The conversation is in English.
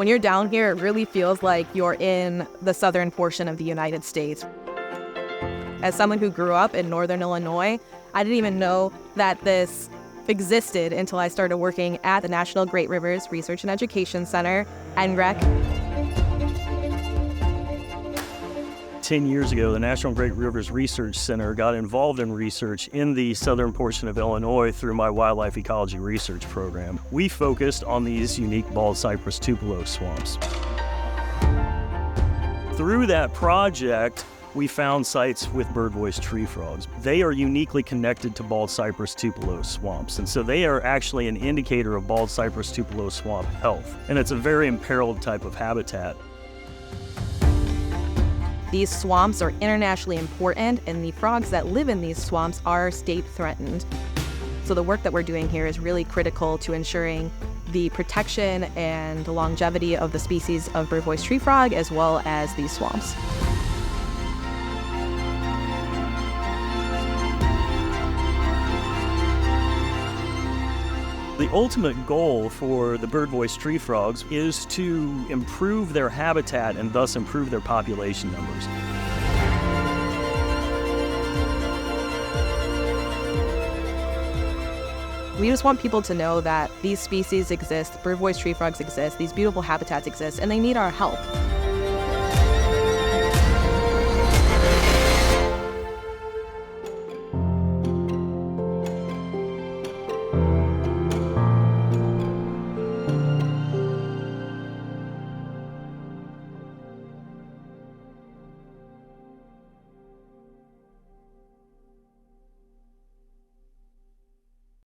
When you're down here, it really feels like you're in the southern portion of the United States. As someone who grew up in northern Illinois, I didn't even know that this existed until I started working at the National Great Rivers Research and Education Center, NGRREC. 10 years ago, the National Great Rivers Research Center got involved in research in the southern portion of Illinois through my wildlife ecology research program. We focused on these unique bald cypress tupelo swamps. Through that project, we found sites with bird-voiced tree frogs. They are uniquely connected to bald cypress tupelo swamps, and so they are actually an indicator of bald cypress tupelo swamp health, and it's a very imperiled type of habitat. These swamps are internationally important, and the frogs that live in these swamps are state threatened. So the work that we're doing here is really critical to ensuring the protection and the longevity of the species of bird-voiced tree frog as well as these swamps. The ultimate goal for the bird-voiced tree frogs is to improve their habitat and thus improve their population numbers. We just want people to know that these species exist, bird-voiced tree frogs exist, these beautiful habitats exist, and they need our help.